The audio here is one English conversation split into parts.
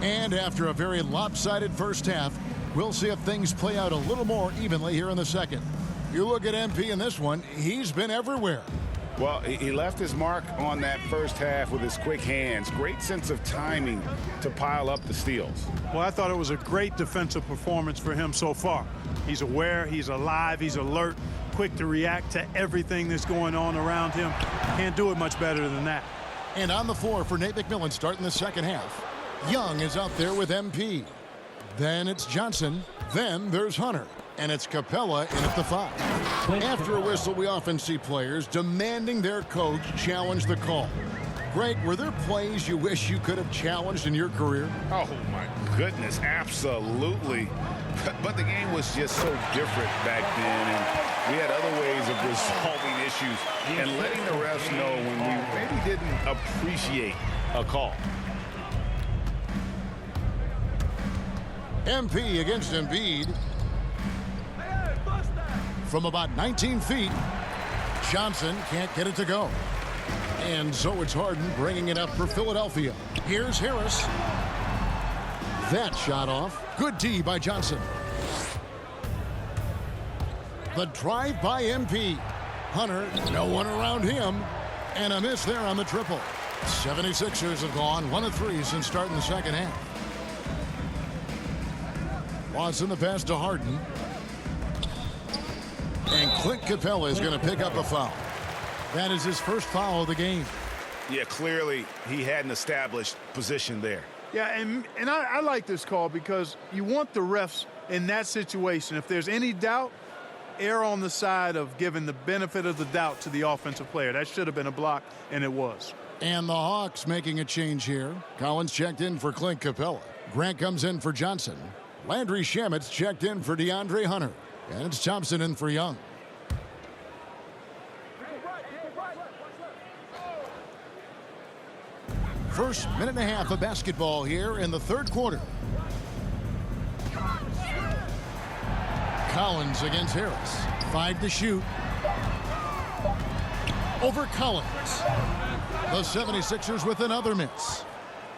And after a very lopsided first half, we'll see if things play out a little more evenly here in the second. You look at MP in this one, he's been everywhere. Well, he left his mark on that first half with his quick hands. Great sense of timing to pile up the steals. Well, I thought it was a great defensive performance for him so far. He's aware, he's alive, he's alert, quick to react to everything that's going on around him. Can't do it much better than that. And on the floor for Nate McMillan starting the second half. Young is out there with MP. Then it's Johnson. Then there's Hunter. And it's Capella in at the 5. After a whistle, we often see players demanding their coach challenge the call. Greg, were there plays you wish you could have challenged in your career? Oh, my goodness, absolutely. But the game was just so different back then, and we had other ways of resolving issues and letting the refs know when we maybe didn't appreciate a call. MP against Embiid. From about 19 feet, Johnson can't get it to go. And so it's Harden bringing it up for Philadelphia. Here's Harris. That shot off. Good D by Johnson. The drive by MP. Hunter, no one around him. And a miss there on the triple. 76ers have gone 1 of 3 since starting the second half. Watson the pass to Harden. And Clint Capella is going to pick up a foul. That is his first foul of the game. Yeah, clearly he had an established position there. Yeah, and I like this call because you want the refs in that situation. If there's any doubt, err on the side of giving the benefit of the doubt to the offensive player. That should have been a block, and it was. And the Hawks making a change here. Collins checked in for Clint Capella. Grant comes in for Johnson. Landry Shamit's checked in for DeAndre Hunter. And it's Thompson in for Young. First minute and a half of basketball here in the third quarter. Collins against Harris. 5 to shoot. Over Collins. The 76ers with another miss.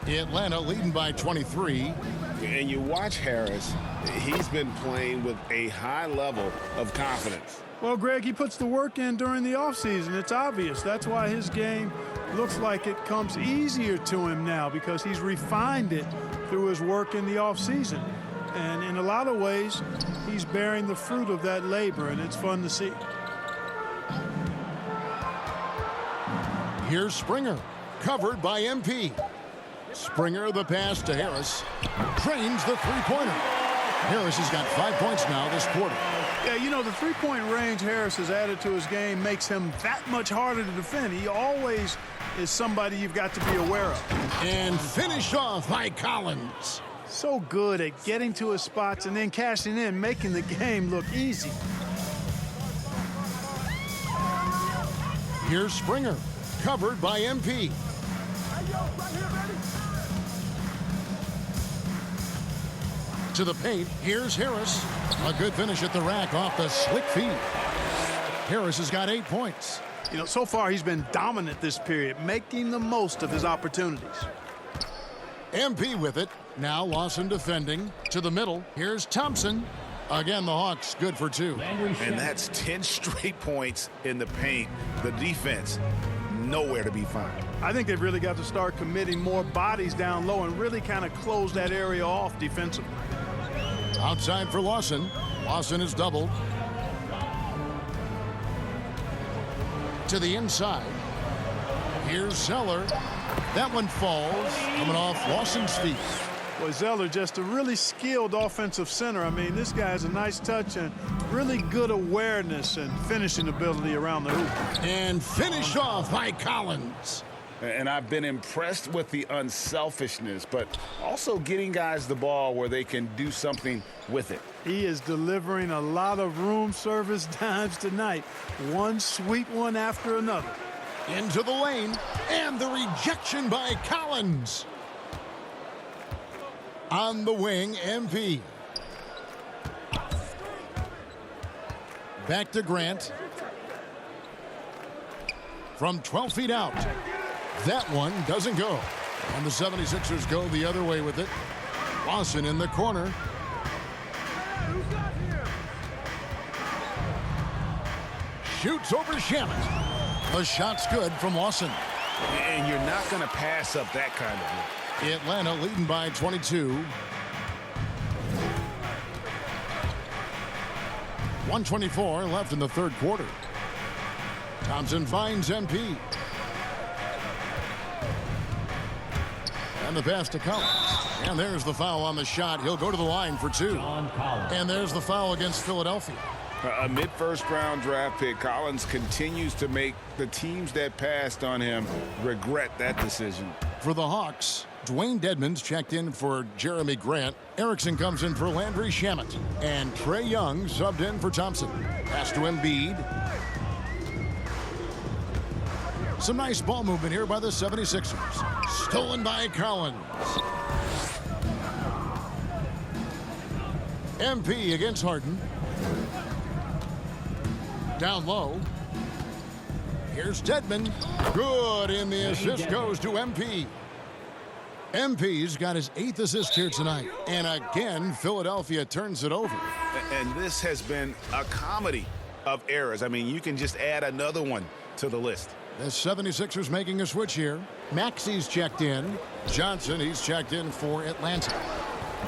Atlanta leading by 23. And you watch Harris, he's been playing with a high level of confidence. Well, Greg, he puts the work in during the offseason. It's obvious. That's why his game looks like it comes easier to him now, because he's refined it through his work in the offseason. And in a lot of ways, he's bearing the fruit of that labor, and it's fun to see. Here's Springer, covered by MP. Springer the pass to Harris. Drains the three-pointer. Harris has got 5 points now this quarter. Yeah, you know, the three-point range Harris has added to his game makes him that much harder to defend. He always is somebody you've got to be aware of. And finished off by Collins. So good at getting to his spots and then cashing in, making the game look easy. Here's Springer, covered by MP. To the paint, here's Harris. A good finish at the rack off the slick feed. Harris has got 8 points. You know, so far he's been dominant this period, making the most of his opportunities. MP with it. Now Lawson defending. To the middle, here's Thompson. Again, the Hawks good for 2. And that's 10 straight points in the paint. The defense, nowhere to be found. I think they've really got to start committing more bodies down low and really kind of close that area off defensively. Outside for Lawson. Lawson is doubled. To the inside. Here's Zeller. That one falls. Coming off Lawson's feet. Boy, Zeller just a really skilled offensive center. I mean, this guy has a nice touch and really good awareness and finishing ability around the hoop. And finished off by Collins. And I've been impressed with the unselfishness, but also getting guys the ball where they can do something with it. He is delivering a lot of room service dimes tonight. One sweet one after another. Into the lane, and the rejection by Collins. On the wing, MP. Back to Grant. From 12 feet out. That one doesn't go. And the 76ers go the other way with it. Lawson in the corner. Shoots over Shamet. The shot's good from Lawson. And you're not going to pass up that kind of look. Atlanta leading by 22. 124 left in the third quarter. Thompson finds MP. And the pass to Collins. And there's the foul on the shot. He'll go to the line for two. And there's the foul against Philadelphia. A mid-first round draft pick. Collins continues to make the teams that passed on him regret that decision. For the Hawks, Dwayne Dedmon's checked in for Jeremy Grant. Erickson comes in for Landry Shamet. And Trae Young subbed in for Thompson. Pass to Embiid. Some nice ball movement here by the 76ers. Stolen by Collins. MP against Harden. Down low. Here's Dedmon. Good, and the assist goes to MP. MP's got his 8th assist here tonight. And again, Philadelphia turns it over. And this has been a comedy of errors. I mean, you can just add another one to the list. The 76ers making a switch here. Maxi's checked in. Johnson, he's checked in for Atlanta.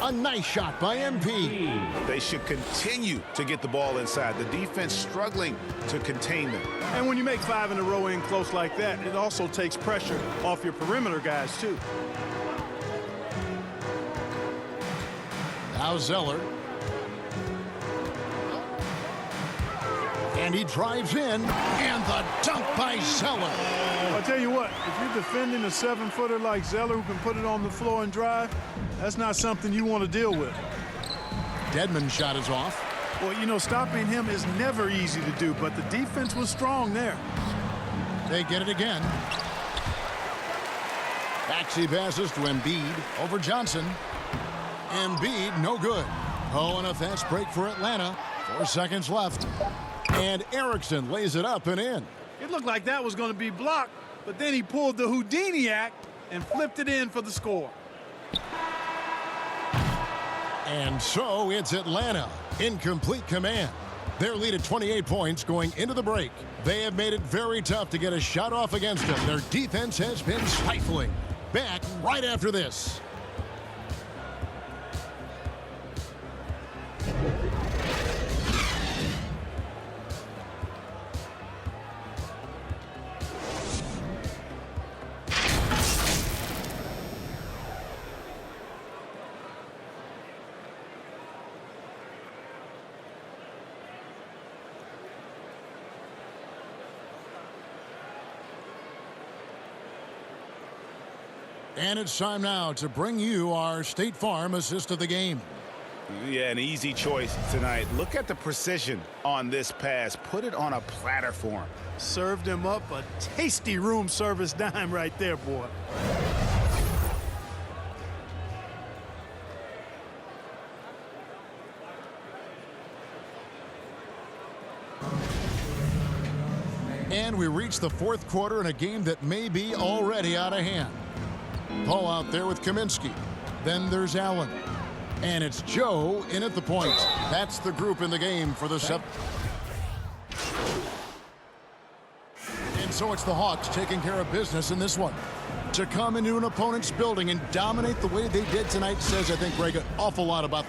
A nice shot by MP. They should continue to get the ball inside. The defense struggling to contain them. And when you make 5 in a row in close like that, it also takes pressure off your perimeter guys, too. Now Zeller. And he drives in, and the dunk by Zeller. I'll tell you what, if you're defending a 7-footer like Zeller who can put it on the floor and drive, that's not something you want to deal with. Dedmon's shot is off. Well, you know, stopping him is never easy to do, but the defense was strong there. They get it again. Maxey passes to Embiid over Johnson. Embiid, no good. Oh, and a fast break for Atlanta. 4 seconds left. And Erickson lays it up and in. It looked like that was going to be blocked, but then he pulled the Houdini act and flipped it in for the score. And so it's Atlanta in complete command. Their lead at 28 points going into the break. They have made it very tough to get a shot off against them. Their defense has been stifling. Back right after this. And it's time now to bring you our State Farm assist of the game. Yeah, an easy choice tonight. Look at the precision on this pass. Put it on a platter for him. Served him up a tasty room service dime right there, boy. And we reach the fourth quarter in a game that may be already out of hand. Paul out there with Kaminsky. Then there's Allen. And it's Joe in at the point. That's the group in the game for the seventh. And so it's the Hawks taking care of business in this one. To come into an opponent's building and dominate the way they did tonight says, I think, Greg, an awful lot about this.